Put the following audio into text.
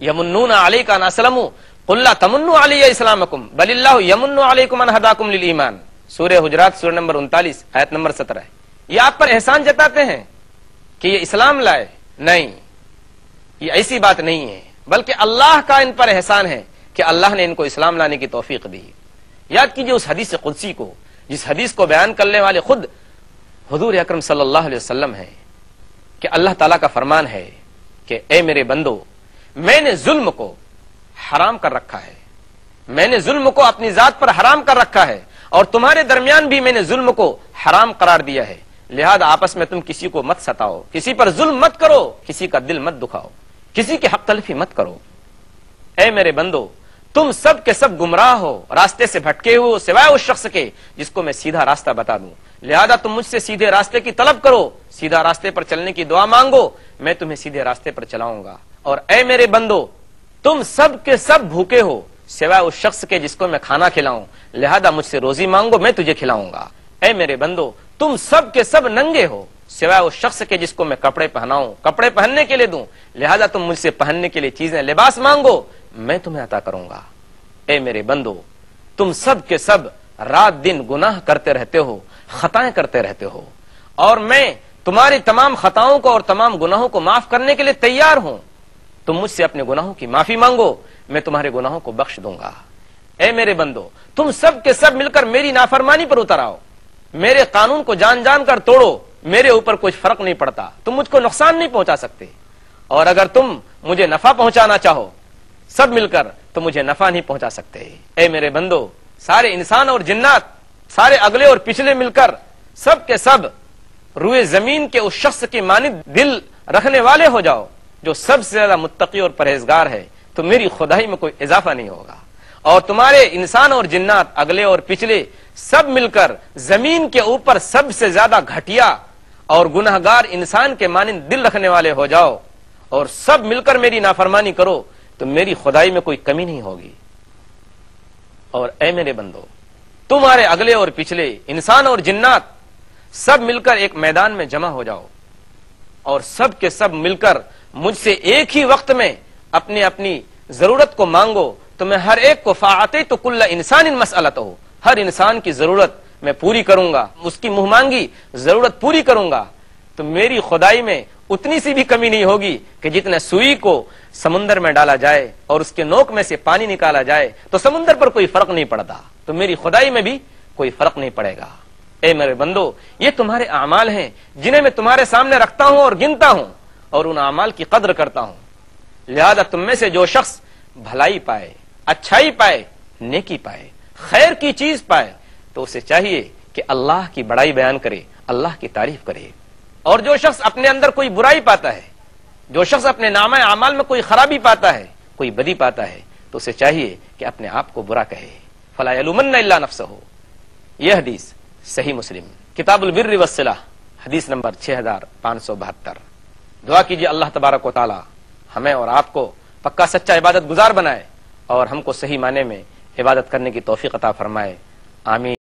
यमुन्नून अलैका अन असलमू कुल ला तमुन्नु अलैया इस्लामकुम बलिल्लाहु यमुन्नु अलैकुम अन हदाकुम लिल ईमान। सूरह हुजरात सूरह नंबर 39 आयत नंबर 17। ये आप पर एहसान जताते हैं कि ये इस्लाम लाए, नहीं, ये ऐसी बात नहीं है, बल्कि अल्लाह का इन पर एहसान है कि अल्लाह ने इनको इस्लाम लाने की तौफीक दी। याद कीजिए उस हदीस कुदसी को, जिस हदीस को बयान करने वाले खुद हुजूर अकरम सल्लल्लाहु अलैहि वसल्लम है, कि अल्लाह ताला का फरमान है कि ए मेरे बंदो, मैंने जुल्म को हराम कर रखा है, मैंने जुल्म को अपनी जात पर हराम कर रखा है, और तुम्हारे दरमियान भी मैंने जुल्म को हराम करार दिया है, लिहाजा आपस में तुम किसी को मत सताओ, किसी पर जुल्म मत करो, किसी का दिल मत दुखाओ, किसी की हक तलफी मत करो। ए मेरे बंदो, तुम सब के सब गुमराह हो, रास्ते से भटके हो, सिवाय उस शख्स के जिसको मैं सीधा रास्ता बता दूं, लिहाजा तुम मुझसे सीधे रास्ते की तलब करो, सीधा रास्ते पर चलने की दुआ मांगो, मैं तुम्हें सीधे रास्ते पर चलाऊंगा। और ए मेरे बंदो, तुम सब के सब भूखे हो, सिवाय उस शख्स के जिसको मैं खाना खिलाऊं, लिहाजा मुझसे रोजी मांगो, मैं तुझे खिलाऊंगा। ए मेरे बंदो, तुम सब के सब नंगे हो, सिवाय उस शख्स के जिसको मैं कपड़े पहनाऊं, कपड़े पहनने के लिए दूं, लिहाजा तुम मुझसे पहनने के लिए चीजें, लिबास मांगो, मैं तुम्हें अता करूंगा। ए मेरे बंदो, तुम सब के सब रात दिन गुनाह करते रहते हो, खताएं करते रहते हो, और मैं तुम्हारी तमाम खताओं को और तमाम गुनाहों को माफ करने के लिए तैयार हूं। तुम मुझसे अपने गुनाहों की माफी मांगो, मैं तुम्हारे गुनाहों को बख्श दूंगा। ए मेरे बंदो, तुम सब के सब मिलकर मेरी नाफरमानी पर उतर आओ, मेरे कानून को जान जान कर तोड़ो, मेरे ऊपर कुछ फर्क नहीं पड़ता, तुम मुझको नुकसान नहीं पहुंचा सकते, और अगर तुम मुझे नफा पहुंचाना चाहो सब मिलकर तो मुझे नफा नहीं पहुंचा सकते। ए मेरे बंदो, सारे इंसान और जिन्नात, सारे अगले और पिछले मिलकर सब के सब रुए जमीन के उस शख्स की मानिद दिल रखने वाले हो जाओ जो सबसे ज्यादा मुत्तकी और परहेजगार है, तो मेरी खुदाई में कोई इजाफा नहीं होगा। और तुम्हारे इंसान और जिन्नात, अगले और पिछले, सब मिलकर जमीन के ऊपर सबसे ज्यादा घटिया और गुनहगार इंसान के मानिंद दिल रखने वाले हो जाओ, और सब मिलकर मेरी नाफरमानी करो, तो मेरी खुदाई में कोई कमी नहीं होगी। और ऐ मेरे बंदो, तुम्हारे अगले और पिछले, इंसान और जिन्नात, सब मिलकर एक मैदान में जमा हो जाओ, और सब के सब मिलकर मुझसे एक ही वक्त में अपनी अपनी जरूरत को मांगो, तो मैं हर एक को फाअते तो कुल्ला इंसान इन मसअलत हो, हर इंसान की जरूरत मैं पूरी करूंगा, उसकी मुंह मांगी जरूरत पूरी करूंगा। तो मेरी खुदाई में उतनी सी भी कमी नहीं होगी कि जितने सुई को समुंदर में डाला जाए और उसके नोक में से पानी निकाला जाए तो समुंदर पर कोई फर्क नहीं पड़ता, तो मेरी खुदाई में भी कोई फर्क नहीं पड़ेगा। ए मेरे बंदो, ये तुम्हारे अमाल हैं जिन्हें मैं तुम्हारे सामने रखता हूं और गिनता हूं, और उन अमाल की कद्र करता हूं। लिहाजा तुम में से जो शख्स भलाई पाए, अच्छाई पाए, नेकी पाए, खैर की चीज पाए, तो उसे चाहिए कि अल्लाह की बड़ाई बयान करे, अल्लाह की तारीफ करे। और जो शख्स अपने अंदर कोई बुराई पाता है, जो शख्स अपने नामा अमाल में कोई खराबी पाता है, कोई बदी पाता है, तो उसे चाहिए कि अपने आप को बुरा कहे। फला यलुमन्ना इल्ला नफ्सहु। यह हदीस सही मुस्लिम किताबुल बिर्रि वस्सिला हदीस नंबर 6572। दुआ कीजिए अल्लाह तबारक व तआला हमें और आपको पक्का सच्चा इबादत गुजार बनाए और हमको सही माने में इबादत करने की तौफीक अता फरमाए। आमीन।